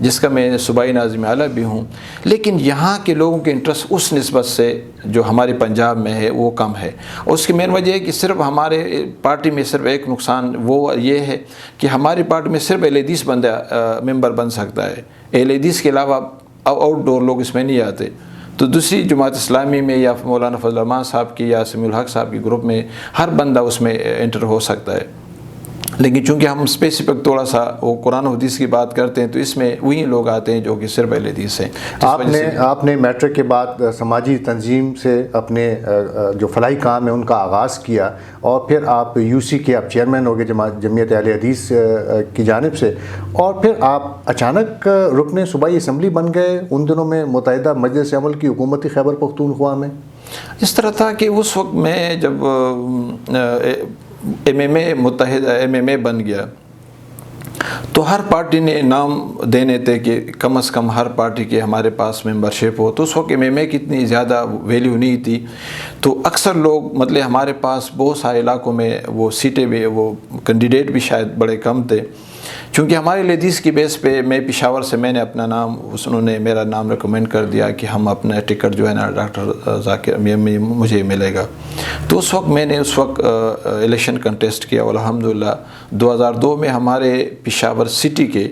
جس کا میں صوبائی ناظم اعلیٰ بھی ہوں، لیکن یہاں کے لوگوں کے انٹرسٹ اس نسبت سے جو ہمارے پنجاب میں ہے وہ کم ہے. اور اس کی مین وجہ ہے کہ صرف ہمارے پارٹی میں صرف ایک نقصان وہ یہ ہے کہ ہماری پارٹی میں صرف اہل حدیث بندہ ممبر بن سکتا ہے. اہل حدیث کے علاوہ آؤٹ ڈور لوگ اس میں نہیں آتے. تو دوسری جماعت اسلامی میں یا مولانا فضل الرحمان صاحب کی یا سمیع الحق صاحب کی گروپ میں ہر بندہ اس میں انٹر ہو سکتا ہے. لیکن چونکہ ہم اسپیسیفک تھوڑا سا وہ قرآن و حدیث کی بات کرتے ہیں تو اس میں وہی لوگ آتے ہیں جو کہ صرف اہل حدیث ہیں. آپ نے میٹرک کے بعد سماجی تنظیم سے اپنے جو فلاحی کام ہے ان کا آغاز کیا اور پھر آپ یو سی کے آپ چیئرمین ہو گئے جمعیت اہل حدیث کی جانب سے، اور پھر آپ اچانک رکن صوبائی اسمبلی بن گئے ان دنوں میں متحدہ مجلس عمل کی حکومتی خیبر پختونخوا میں. اس طرح تھا کہ اس وقت میں جب ایم ایم اے متحدہ ایم ایم اے بن گیا تو ہر پارٹی نے نام دینے تھے کہ کم از کم ہر پارٹی کے ہمارے پاس ممبرشپ ہو. تو اس وقت ایم ایم اے کی اتنی زیادہ ویلیو نہیں تھی، تو اکثر لوگ مطلب ہمارے پاس بہت سارے علاقوں میں وہ سیٹیں بھی وہ کینڈیڈیٹ بھی شاید بڑے کم تھے. چونکہ ہمارے لیڈیز کی بیس پہ میں پشاور سے میں نے اپنا نام انہوں نے میرا نام ریکمینڈ کر دیا کہ ہم اپنا ٹکٹ جو ہے نا ڈاکٹر ذاکر مجھے ملے گا. تو اس وقت میں نے الیکشن کنٹیسٹ کیا اور الحمدللہ 2002 میں ہمارے پشاور سٹی کے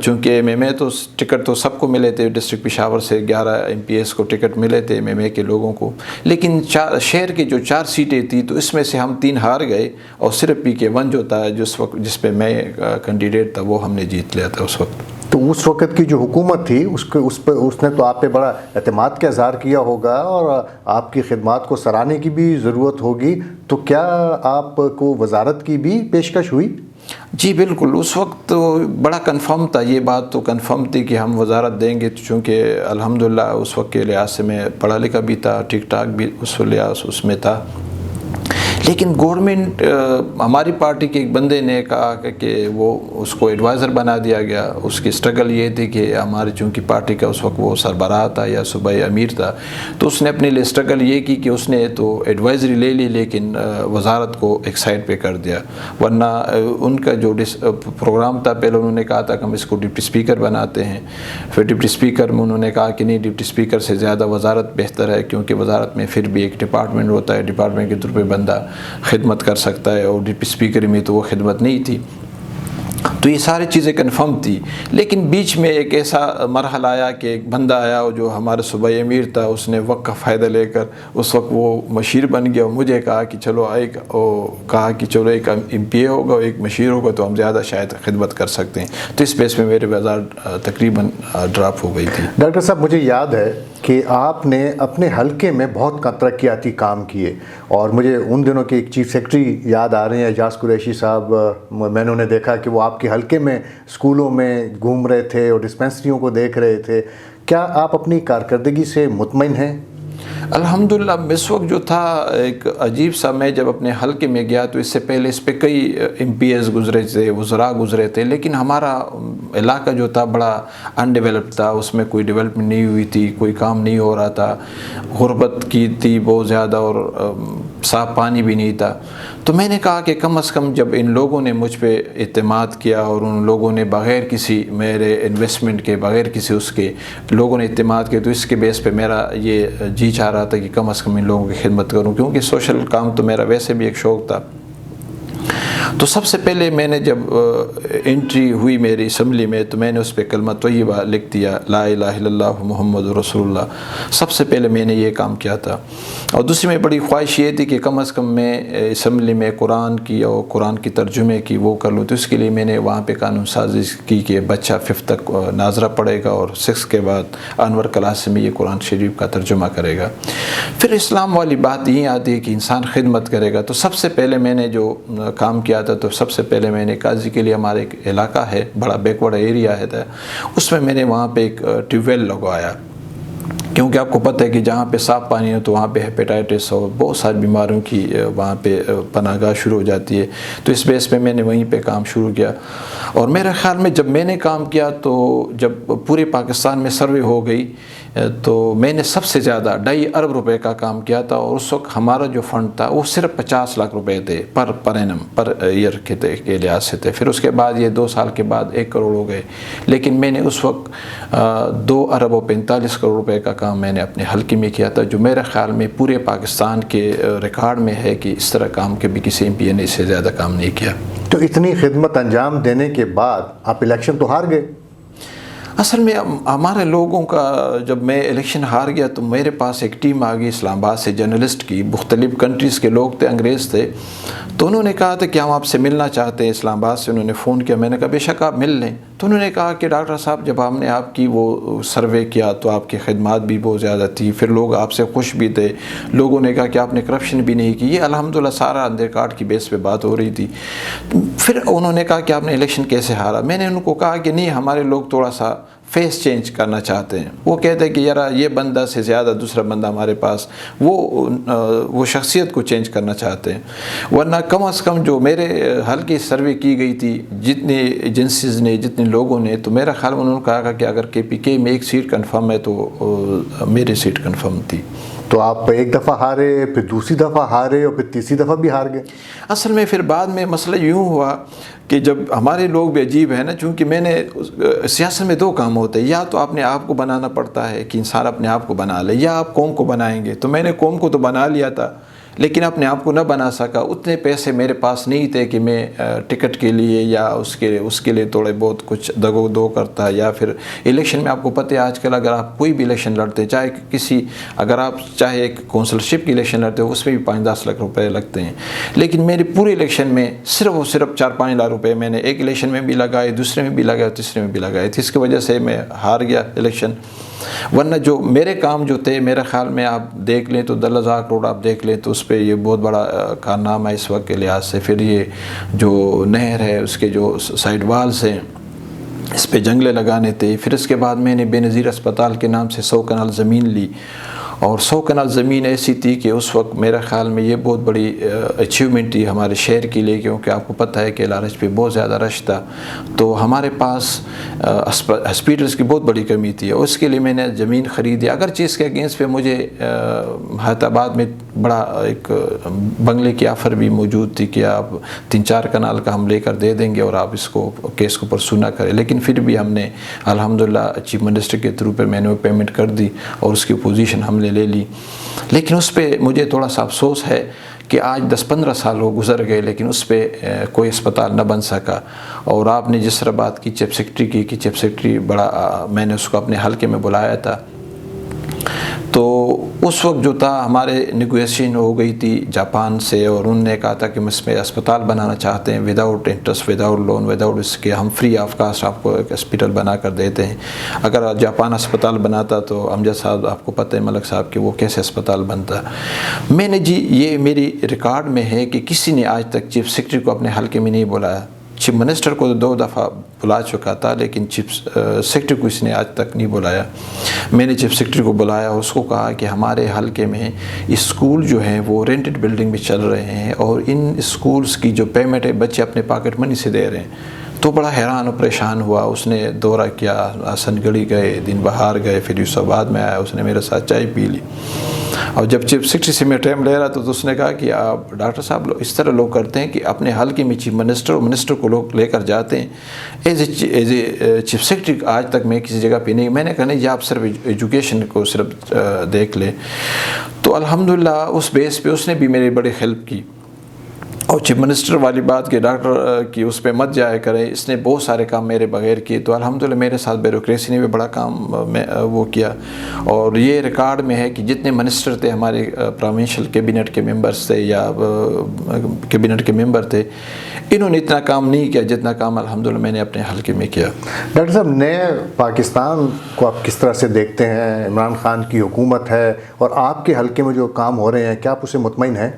چونکہ ایم ایم اے تو ٹکٹ تو سب کو ملے تھے، ڈسٹرکٹ پشاور سے 11 ایم پی ایس کو ٹکٹ ملے تھے ایم ایم اے کے لوگوں کو، لیکن شہر کے جو 4 سیٹیں تھیں تو اس میں سے ہم 3 ہار گئے اور صرف PK1 جو تھا جس پہ میں کینڈیڈیٹ تھا وہ ہم نے جیت لیا تھا اس وقت. تو اس وقت کی جو حکومت تھی اس نے تو آپ پہ بڑا اعتماد کا اظہار کیا ہوگا اور آپ کی خدمات کو سراہنے کی بھی ضرورت ہوگی، تو کیا آپ کو وزارت کی بھی پیشکش ہوئی؟ جی بالکل، اس وقت تو بڑا کنفرم تھا، یہ بات تو کنفرم تھی کہ ہم وزارت دیں گے، چونکہ الحمدللہ اس وقت کے لحاظ سے میں پڑھا لکھا بھی تھا، ٹھیک ٹھاک بھی اس لحاظ اس میں تھا. لیکن گورنمنٹ ہماری پارٹی کے ایک بندے نے کہا کہ وہ اس کو ایڈوائزر بنا دیا گیا. اس کی سٹرگل یہ تھی کہ ہماری چونکہ پارٹی کا اس وقت وہ سربراہ تھا یا صوبائی امیر تھا، تو اس نے اپنے لیے سٹرگل یہ کی کہ اس نے تو ایڈوائزری لے لی لیکن وزارت کو ایک سائڈ پہ کر دیا. ورنہ ان کا جو پروگرام تھا پہلے انہوں نے کہا تھا کہ ہم اس کو ڈپٹی اسپیکر بناتے ہیں، پھر ڈپٹی اسپیکر میں انہوں نے کہا کہ نہیں، ڈپٹی اسپیکر سے زیادہ وزارت بہتر ہے، کیونکہ وزارت میں پھر بھی ایک ڈپارٹمنٹ ہوتا ہے، ڈپارٹمنٹ کے طور پہ بندہ خدمت کر سکتا ہے، اور ڈپٹی اسپیکر میں تو وہ خدمت نہیں تھی. تو یہ ساری چیزیں کنفرم تھی. لیکن بیچ میں ایک ایسا مرحلہ آیا کہ ایک بندہ آیا جو ہمارے صوبائی امیر تھا، اس نے وقت کا فائدہ لے کر اس وقت وہ مشیر بن گیا اور مجھے کہا کہ چلو ایک ایم پی اے ہوگا، ایک مشیر ہوگا تو ہم زیادہ شاید خدمت کر سکتے ہیں. تو اس بیس میں میرے وزارت تقریباً ڈراپ ہو گئی تھی. ڈاکٹر صاحب مجھے یاد ہے کہ آپ نے اپنے حلقے میں بہت ترقیاتی کام کیے، اور مجھے ان دنوں کے ایک چیف سیکرٹری یاد آ رہے ہیں اعجاز قریشی صاحب. میں نے انہیں دیکھا کہ وہ آپ کے حلقے میں اسکولوں میں گھوم رہے تھے اور ڈسپینسریوں کو دیکھ رہے تھے. کیا آپ اپنی کارکردگی سے مطمئن ہیں؟ الحمدللہ اس وقت جو تھا ایک عجیب سا، میں جب اپنے حلقے میں گیا تو اس سے پہلے اس پہ کئی ایم پی ایس گزرے تھے، وزراء گزرے تھے، لیکن ہمارا علاقہ جو تھا بڑا ان ڈیولپڈ تھا، اس میں کوئی ڈیولپمنٹ نہیں ہوئی تھی، کوئی کام نہیں ہو رہا تھا، غربت کی تھی بہت زیادہ اور صاف پانی بھی نہیں تھا. تو میں نے کہا کہ کم از کم جب ان لوگوں نے مجھ پہ اعتماد کیا اور ان لوگوں نے بغیر کسی میرے انویسٹمنٹ کے، بغیر کسی اس کے لوگوں نے اعتماد کیا، تو اس کے بیس پہ میرا یہ جی چاہ رہا تھا کہ کم از کم ان لوگوں کی خدمت کروں، کیونکہ سوشل کام تو میرا ویسے بھی ایک شوق تھا. تو سب سے پہلے میں نے جب انٹری ہوئی میری اسمبلی میں تو میں نے اس پہ کلمہ طیبہ لکھ دیا، لا الہ الا اللہ محمد رسول اللہ. سب سے پہلے میں نے یہ کام کیا تھا. اور دوسری میں بڑی خواہش یہ تھی کہ کم از کم میں اسمبلی میں قرآن کی اور قرآن کی ترجمے کی وہ کر لوں. تو اس کے لیے میں نے وہاں پہ قانون سازی کی کہ بچہ 5th تک ناظرہ پڑھے گا اور 6 کے بعد انور کلاس میں یہ قرآن شریف کا ترجمہ کرے گا. پھر اسلام والی بات یہی آتی ہے کہ انسان خدمت کرے گا. تو سب سے پہلے میں نے جو کام کیا تھا تو سب سے پہلے میں نے قاضی کے لیے ہمارے ایک علاقہ ہے، بڑا بیکورڈ ایریا ہے، اس میں نے وہاں پہ ایک ٹیوب ویل لگوایا. کیونکہ آپ کو پتہ ہے کہ جہاں پہ صاف پانی ہو تو وہاں پہ ہیپیٹائٹس اور بہت ساری بیماریوں کی وہاں پہ پناہ گاہ شروع ہو جاتی ہے. تو اس بیس پہ میں نے وہیں پہ کام شروع کیا. اور میرے خیال میں جب میں نے کام کیا تو جب پورے پاکستان میں سروے ہو گئی تو میں نے سب سے زیادہ 2.5 ارب روپے کا کام کیا تھا. اور اس وقت ہمارا جو فنڈ تھا وہ صرف 50 لاکھ روپے تھے پر اینم پر ایئر کے لحاظ سے تھے. پھر اس کے بعد یہ 2 سال کے بعد 1 کروڑ ہو گئے. لیکن میں نے اس وقت 2 ارب و 45 کروڑ روپے کا کام میں نے اپنے حلقے میں کیا تھا, جو میرے خیال میں پورے پاکستان کے ریکارڈ میں ہے کہ اس طرح کام کے بھی کسی ایم پی اے نے اس سے زیادہ کام نہیں کیا. تو اتنی خدمت انجام دینے کے بعد آپ الیکشن تو ہار گئے. اصل میں ہمارے لوگوں کا جب میں الیکشن ہار گیا تو میرے پاس ایک ٹیم آ گئی اسلام آباد سے جرنلسٹ کی, مختلف کنٹریز کے لوگ تھے, انگریز تھے. تو انہوں نے کہا تھا کہ ہم آپ سے ملنا چاہتے ہیں. اسلام آباد سے انہوں نے فون کیا. میں نے کہا بے شک آپ مل لیں. تو انہوں نے کہا کہ ڈاکٹر صاحب جب ہم نے آپ کی وہ سروے کیا تو آپ کی خدمات بھی بہت زیادہ تھی, پھر لوگ آپ سے خوش بھی تھے, لوگوں نے کہا کہ آپ نے کرپشن بھی نہیں کی. یہ الحمدللہ سارا اندر کارڈ کی بیس پہ بات ہو رہی تھی. پھر انہوں نے کہا کہ آپ نے الیکشن کیسے ہارا. میں نے ان کو کہا کہ نہیں, ہمارے لوگ تھوڑا سا فیس چینج کرنا چاہتے ہیں. وہ کہتے ہیں کہ یار یہ بندہ سے زیادہ دوسرا بندہ ہمارے پاس, وہ شخصیت کو چینج کرنا چاہتے ہیں. ورنہ کم از کم جو میرے حلقے سروے کی گئی تھی جتنے ایجنسیز نے, جتنے لوگوں نے, تو میرا خیال میں انہوں نے کہا کہ اگر کے پی کے میں 1 سیٹ کنفرم ہے تو میری سیٹ کنفرم تھی. تو آپ 1 دفعہ ہارے, پھر دوسری دفعہ ہارے, اور پھر تیسری دفعہ بھی ہار گئے. اصل میں پھر بعد میں مسئلہ یوں ہوا کہ جب ہمارے لوگ بھی عجیب ہیں نا, چونکہ میں نے سیاست میں 2 کام ہوتے ہیں, یا تو اپنے آپ کو بنانا پڑتا ہے کہ انسان اپنے آپ کو بنا لے, یا آپ قوم کو بنائیں گے. تو میں نے قوم کو تو بنا لیا تھا لیکن اپنے آپ کو نہ بنا سکا. اتنے پیسے میرے پاس نہیں تھے کہ میں ٹکٹ کے لیے یا اس کے لیے تھوڑے بہت کچھ دگو دو کرتا. یا پھر الیکشن میں آپ کو پتہ ہے آج کل اگر آپ کوئی بھی الیکشن لڑتے, چاہے اگر آپ چاہے ایک کونسلرشپ کی الیکشن لڑتے ہو, اس میں بھی 5-10 لاکھ روپے لگتے ہیں. لیکن میرے پورے الیکشن میں صرف 4-5 لاکھ روپے میں نے ایک الیکشن میں بھی لگائے, دوسرے میں بھی لگائے, تیسرے میں بھی لگائے تھے. اس کی وجہ سے میں ہار گیا الیکشن. ورنہ جو میرے کام جو تھے, میرے خیال میں آپ دیکھ لیں تو 10,000 کروڑ آپ دیکھ لیں تو اس پہ یہ بہت بڑا کارنامہ ہے اس وقت کے لحاظ سے. پھر یہ جو نہر ہے اس کے جو سائڈ والز ہیں اس پہ جنگلے لگانے تھے. پھر اس کے بعد میں نے بے نظیر اسپتال کے نام سے 100 کنال زمین لی, اور 100 کنال زمین ایسی تھی کہ اس وقت میرے خیال میں یہ بہت بڑی اچیومنٹ تھی ہمارے شہر کے لیے, کیونکہ آپ کو پتہ ہے کہ لالچ پہ بہت زیادہ رش تھا. تو ہمارے پاس ہاسپیٹلس کی بہت بڑی کمی تھی, اور اس کے لیے میں نے زمین خریدی. اگرچہ اس کے اگینسٹ پہ مجھے حیدرآباد میں بڑا ایک بنگلے کی آفر بھی موجود تھی کہ آپ 3-4 کنال کا ہم لے کر دے دیں گے اور آپ اس کو کیس کو پرسو نہ کریں. لیکن پھر بھی ہم نے الحمدللہ چیف منسٹر کے تھرو پہ میں نے وہ پیمنٹ کر دی اور اس کی پوزیشن ہم نے لے لی. لیکن اس پہ مجھے تھوڑا سا افسوس ہے کہ آج 10-15 سال وہ گزر گئے لیکن اس پہ کوئی اسپتال نہ بن سکا. اور آپ نے جس طرح بات کی چیف سیکرٹری کی, کہ چیف سیکرٹری بڑا, میں نے اس کو اپنے حلقے میں بلایا تھا. تو اس وقت جو تھا ہمارے نیگویشن ہو گئی تھی جاپان سے, اور انہوں نے کہا تھا کہ ہم اس میں اسپتال بنانا چاہتے ہیں without interest, without loan, without اس کے ہم فری آف کاسٹ آپ کو ایک ہاسپٹل بنا کر دیتے ہیں. اگر جاپان اسپتال بناتا تو امجد صاحب آپ کو پتہ ہے ملک صاحب کہ وہ کیسے اسپتال بنتا. میں نے یہ میری ریکارڈ میں ہے کہ کسی نے آج تک چیف سیکرٹری کو اپنے حلقے میں نہیں بلایا. چیف منسٹر کو 2 دفعہ بلا چکا تھا لیکن چیف سیکرٹری کو اس نے آج تک نہیں بلایا. میں نے چیف سیکرٹری کو بلایا, اس کو کہا کہ ہمارے حلقے میں اسکول جو ہیں وہ رینٹڈ بلڈنگ میں چل رہے ہیں, اور ان اسکولس کی جو پیمنٹ ہے بچے اپنے پاکٹ منی سے دے رہے ہیں. تو بڑا حیران و پریشان ہوا. اس نے دورہ کیا, حسن گڑھی گئے, دن بہار گئے, پھر یوسف آباد میں آیا, اس نے میرے ساتھ چائے پی لی. اور جب چیف سیکرٹری سے میں ٹائم لے رہا تو اس نے کہا کہ آپ ڈاکٹر صاحب اس طرح لوگ کرتے ہیں کہ اپنے حلقے میں چیف منسٹر اور منسٹر کو لوگ لے کر جاتے ہیں. ایز اے چیف سیکرٹری آج تک میں کسی جگہ پہ نہیں. میں نے کہا نہیں جی آپ صرف ایجوکیشن کو صرف دیکھ لیں. تو الحمدللہ اس بیس پہ اس نے بھی میری بڑی ہیلپ کی. اور چیف منسٹر والی بات کہ ڈاکٹر کی اس پہ مت جایا کرے, اس نے بہت سارے کام میرے بغیر کیے. تو الحمدللہ میرے ساتھ بیوروکریسی نے بھی بڑا کام وہ کیا. اور یہ ریکارڈ میں ہے کہ جتنے منسٹر تھے ہمارے پروونشل کیبنٹ کے ممبرس تھے یا کیبنٹ کے ممبر تھے, انہوں نے اتنا کام نہیں کیا جتنا کام الحمدللہ میں نے اپنے حلقے میں کیا. ڈاکٹر صاحب, نئے پاکستان کو آپ کس طرح سے دیکھتے ہیں؟ عمران خان کی حکومت ہے اور آپ کے حلقے میں جو کام ہو رہے ہیں, کیا آپ اسے مطمئن ہیں؟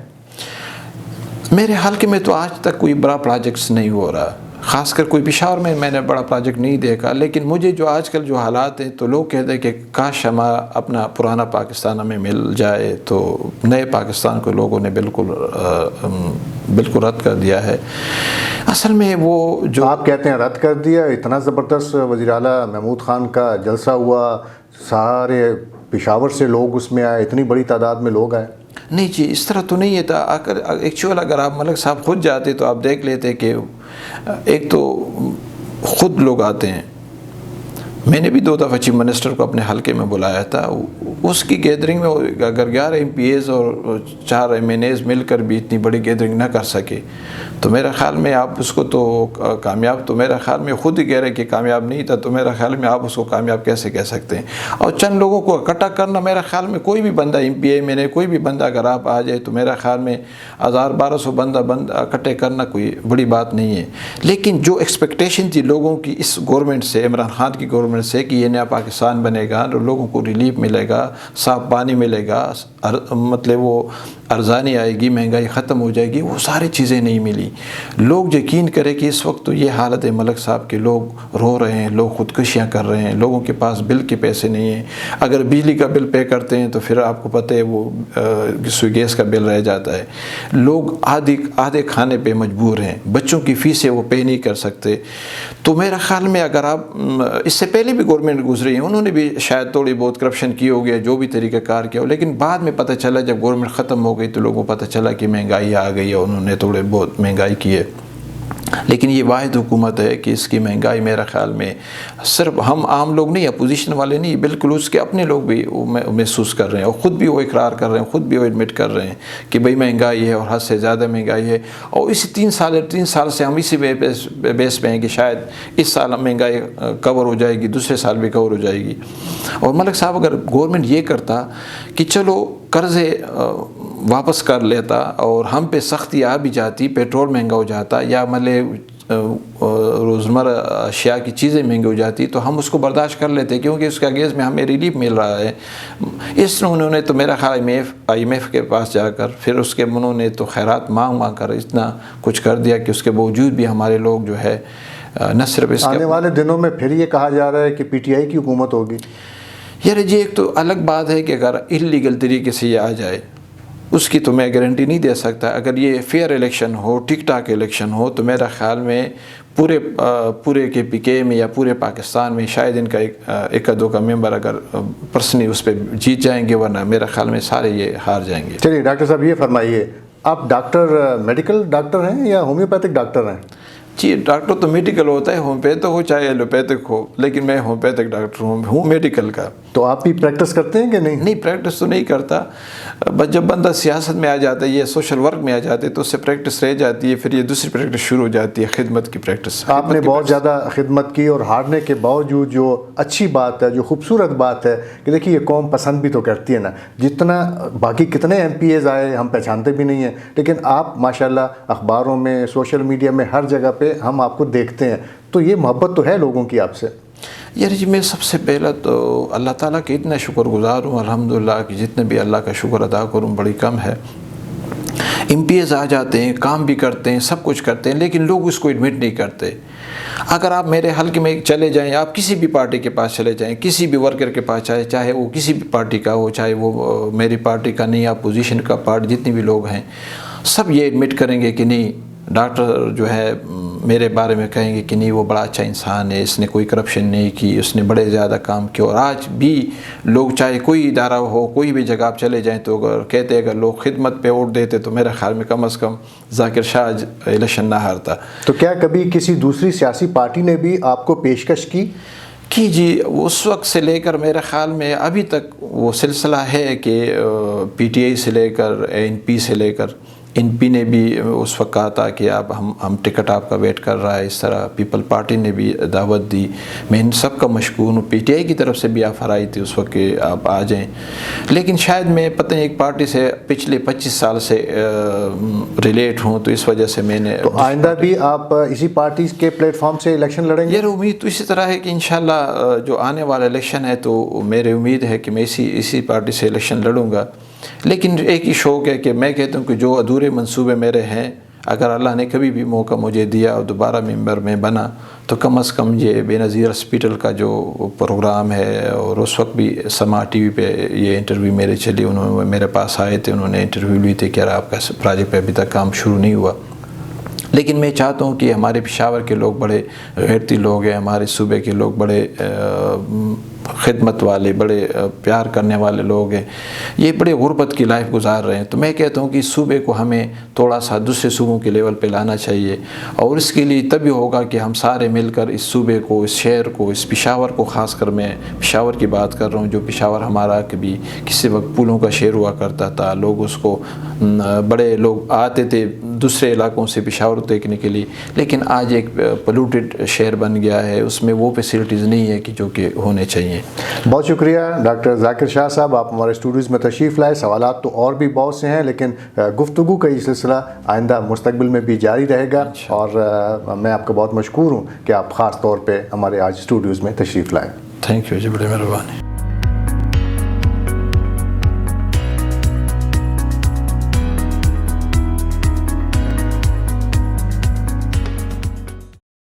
میرے حلقے میں تو آج تک کوئی بڑا پروجیکٹس نہیں ہو رہا. خاص کر کوئی پشاور میں نے بڑا پروجیکٹ نہیں دیکھا، لیکن مجھے جو آج کل جو حالات ہیں تو لوگ کہتے ہیں کہ کاش ہمارا اپنا پرانا پاکستان ہمیں مل جائے، تو نئے پاکستان کو لوگوں نے بالکل رد کر دیا ہے۔ اصل میں وہ جو آپ کہتے ہیں رد کر دیا، اتنا زبردست وزیر اعلیٰ محمود خان کا جلسہ ہوا، سارے پشاور سے لوگ اس میں آئے، اتنی بڑی تعداد میں لوگ آئے؟ نہیں جی، اس طرح تو نہیں ہے تھا۔ ایکچوئل اگر آپ ملک صاحب خود جاتے تو آپ دیکھ لیتے کہ ایک تو خود لوگ آتے ہیں۔ میں نے بھی 2 دفعہ چیف منسٹر کو اپنے حلقے میں بلایا تھا، اس کی گیدرنگ میں اگر 11 MPAs اور 4 MNAs مل کر بھی اتنی بڑی گیدرنگ نہ کر سکے تو میرا خیال میں آپ اس کو تو کامیاب، تو میرا خیال میں خود ہی کہہ رہے کہ کامیاب نہیں تھا، تو میرا خیال میں آپ اس کو کامیاب کیسے کہہ سکتے ہیں؟ اور چند لوگوں کو اکٹھا کرنا، میرا خیال میں کوئی بھی بندہ MPA میں نے کوئی بھی بندہ اگر آپ آ جائے تو میرا خیال میں 1000-1200 بندہ اکٹھے کرنا کوئی بڑی بات نہیں ہے۔ لیکن جو ایکسپیکٹیشن تھی لوگوں کی اس گورنمنٹ سے، عمران خان کی گورنمنٹ سے، کہ یہ نیا پاکستان بنے گا، لوگوں کو ریلیف ملے گا، صاف پانی ملے گا، مطلب وہ ارزانی آئے گی، مہنگائی ختم ہو جائے گی، وہ ساری چیزیں نہیں ملی۔ لوگ یقین کریں کہ اس وقت تو یہ حالت ہے ملک صاحب کے لوگ رو رہے ہیں، لوگ خودکشیاں کر رہے ہیں، لوگوں کے پاس بل کے پیسے نہیں ہیں۔ اگر بجلی کا بل پے کرتے ہیں تو پھر آپ کو پتہ ہے وہ گیس کا بل رہ جاتا ہے۔ لوگ آدھے کھانے پہ مجبور ہیں، بچوں کی فیسیں وہ پے نہیں کر سکتے۔ تو میرا خیال میں اگر آپ اس سے پہلے بھی گورنمنٹ گزری ہیں، انہوں نے بھی شاید تھوڑی بہت کرپشن کی ہوگی، جو بھی طریقہ کار کیا ہو، لیکن بعد میں پتہ چلا جب گورنمنٹ ختم ہو گئی تو لوگوں کو پتہ چلا کہ مہنگائی آ گئی ہے، انہوں نے تھوڑے بہت مہنگائی کی ہے۔ لیکن یہ واحد حکومت ہے کہ اس کی مہنگائی میرا خیال میں صرف ہم عام لوگ نہیں، اپوزیشن والے نہیں، بالکل اس کے اپنے لوگ بھی محسوس کر رہے ہیں، اور خود بھی وہ اقرار کر رہے ہیں، خود بھی وہ ایڈمٹ کر رہے ہیں کہ بھئی مہنگائی ہے اور حد سے زیادہ مہنگائی ہے۔ اور اسی 3 سال سے ہم اسی بیس پہ ہیں کہ شاید اس سال مہنگائی کور ہو جائے گی، دوسرے سال بھی کور ہو جائے گی۔ اور ملک صاحب اگر گورنمنٹ یہ کرتا کہ چلو قرضے واپس کر لیتا اور ہم پہ سختی آ بھی جاتی، پیٹرول مہنگا ہو جاتا یا روزمرہ اشیاء کی چیزیں مہنگی ہو جاتی تو ہم اس کو برداشت کر لیتے، کیونکہ اس کے اگینسٹ میں ہمیں ریلیف مل رہا ہے۔ انہوں نے تو میرا خیال IMF کے پاس جا کر پھر اس کے انہوں نے تو خیرات مانگ کر اتنا کچھ کر دیا کہ اس کے باوجود بھی ہمارے لوگ جو ہے نہ صرف اس آنے والے دنوں میں پھر یہ کہا جا رہا ہے کہ PTI کی حکومت ہوگی۔ یار جی ایک تو الگ بات ہے کہ اگر انلیگل طریقے سے یہ آ جائے اس کی تو میں گارنٹی نہیں دے سکتا۔ اگر یہ فیئر الیکشن ہو، ٹک ٹاک الیکشن ہو تو میرا خیال میں پورے KPK میں یا پورے پاکستان میں شاید ان کا ایک دو کا ممبر اگر پرسنلی اس پہ جیت جائیں گے، ورنہ میرا خیال میں سارے یہ ہار جائیں گے۔ چلیے ڈاکٹر صاحب یہ فرمائیے، آپ میڈیکل ڈاکٹر ہیں یا ہومیوپیتھک ڈاکٹر ہیں؟ جی ڈاکٹر تو میڈیکل ہوتا ہے، ہومیوپیتھک ہو چاہے ایلوپیتھک ہو، لیکن میں ہومیوپیتھک ڈاکٹر ہوں میڈیکل کا۔ تو آپ بھی پریکٹس کرتے ہیں کہ نہیں؟ نہیں، پریکٹس تو نہیں کرتا، بس جب بندہ سیاست میں آ جاتا ہے یا سوشل ورک میں آ جاتے تو اس سے پریکٹس رہ جاتی ہے، پھر یہ دوسری پریکٹس شروع ہو جاتی ہے، خدمت کی پریکٹس۔ آپ نے بہت زیادہ خدمت کی اور ہارنے کے باوجود جو اچھی بات ہے، جو خوبصورت بات ہے کہ دیکھیے یہ قوم پسند بھی تو کرتی ہے نا، جتنا باقی کتنے MPAs آئے ہم پہچانتے بھی نہیں ہیں، لیکن آپ ماشاءاللہ اخباروں میں، سوشل میڈیا میں، ہر جگہ پہ ہم آپ کو دیکھتے ہیں، تو یہ محبت تو ہے لوگوں کی آپ سے۔ یار جی میں سب سے پہلا تو اللہ تعالیٰ کے اتنا شکر گزار ہوں الحمدللہ کہ جتنے بھی اللہ کا شکر ادا کروں بڑی کم ہے۔ MPAs آ جاتے ہیں، کام بھی کرتے ہیں، سب کچھ کرتے ہیں، لیکن لوگ اس کو ایڈمٹ نہیں کرتے۔ اگر آپ میرے حلقے میں چلے جائیں، آپ کسی بھی پارٹی کے پاس چلے جائیں، کسی بھی ورکر کے پاس چاہے وہ کسی بھی پارٹی کا ہو، چاہے وہ میری پارٹی کا نہیں، اپوزیشن کا پارٹی، جتنے بھی لوگ ہیں سب یہ ایڈمٹ کریں گے کہ نہیں ڈاکٹر جو ہے میرے بارے میں کہیں گے کہ نہیں وہ بڑا اچھا انسان ہے، اس نے کوئی کرپشن نہیں کی، اس نے بڑے زیادہ کام کیا۔ اور آج بھی لوگ چاہے کوئی ادارہ ہو، کوئی بھی جگہ آپ چلے جائیں تو اگر کہتے اگر لوگ خدمت پہ ووٹ دیتے تو میرے خیال میں کم از کم ذاکر شاہ الیکشن نہ ہارتا۔ تو کیا کبھی کسی دوسری سیاسی پارٹی نے بھی آپ کو پیشکش کی جی اس وقت سے لے کر میرے خیال میں ابھی تک وہ سلسلہ ہے کہ PTI سے لے کر NP سے لے کر NP نے بھی اس وقت کہا تھا کہ آپ ہم ٹکٹ آپ کا ویٹ کر رہا ہے، اس طرح پیپل پارٹی نے بھی دعوت دی، میں ان سب کا مشکور ہوں۔ PTI کی طرف سے بھی آفر آئی تھی اس وقت کہ آپ آ جائیں، لیکن شاید میں پتہ نہیں ایک پارٹی سے پچھلے 25 سال سے ریلیٹ ہوں تو اس وجہ سے میں نے۔ تو آئندہ بھی آپ اسی پارٹی کے پلیٹ فارم سے الیکشن لڑیں گے؟ یہ امید تو اسی طرح ہے کہ انشاءاللہ جو آنے والا الیکشن ہے تو میری امید ہے کہ میں اسی پارٹی سے الیکشن لڑوں گا، لیکن ایک ہی شوق ہے کہ میں کہتا ہوں کہ جو ادھورے منصوبے میرے ہیں اگر اللہ نے کبھی بھی موقع مجھے دیا اور دوبارہ ممبر میں بنا تو کم از کم یہ بے نظیر ہاسپٹل کا جو پروگرام ہے، اور اس وقت بھی سما ٹی وی پہ یہ انٹرویو میرے چلی، انہوں نے میرے پاس آئے تھے، انہوں نے انٹرویو لی تھی کہ یار آپ کا پروجیکٹ پہ ابھی تک کام شروع نہیں ہوا. لیکن میں چاہتا ہوں کہ ہمارے پشاور کے لوگ بڑے غیرتی لوگ ہیں، ہمارے صوبے کے لوگ بڑے خدمت والے، بڑے پیار کرنے والے لوگ ہیں، یہ بڑے غربت کی لائف گزار رہے ہیں. تو میں کہتا ہوں کہ اس صوبے کو ہمیں تھوڑا سا دوسرے صوبوں کے لیول پہ لانا چاہیے، اور اس کے لیے تبھی ہوگا کہ ہم سارے مل کر اس صوبے کو، اس شہر کو، اس پشاور کو، خاص کر میں پشاور کی بات کر رہا ہوں، جو پشاور ہمارا کبھی کسی وقت پھولوں کا شہر ہوا کرتا تھا، لوگ اس کو بڑے لوگ آتے تھے دوسرے علاقوں سے پشاور دیکھنے کے لیے، لیکن آج ایک پولوٹڈ شہر بن گیا ہے، اس میں وہ فیسلٹیز نہیں ہے کہ جو کہ ہونے چاہیے. بہت شکریہ ڈاکٹر ذاکر شاہ صاحب، آپ ہمارے اسٹوڈیوز میں تشریف لائے. سوالات تو اور بھی بہت سے ہیں، لیکن گفتگو کا یہ سلسلہ آئندہ مستقبل میں بھی جاری رہے گا، اور میں آپ کا بہت مشکور ہوں کہ آپ خاص طور پہ ہمارے آج اسٹوڈیوز میں تشریف لائیں. تھینک یو جی، بڑی مہربانی.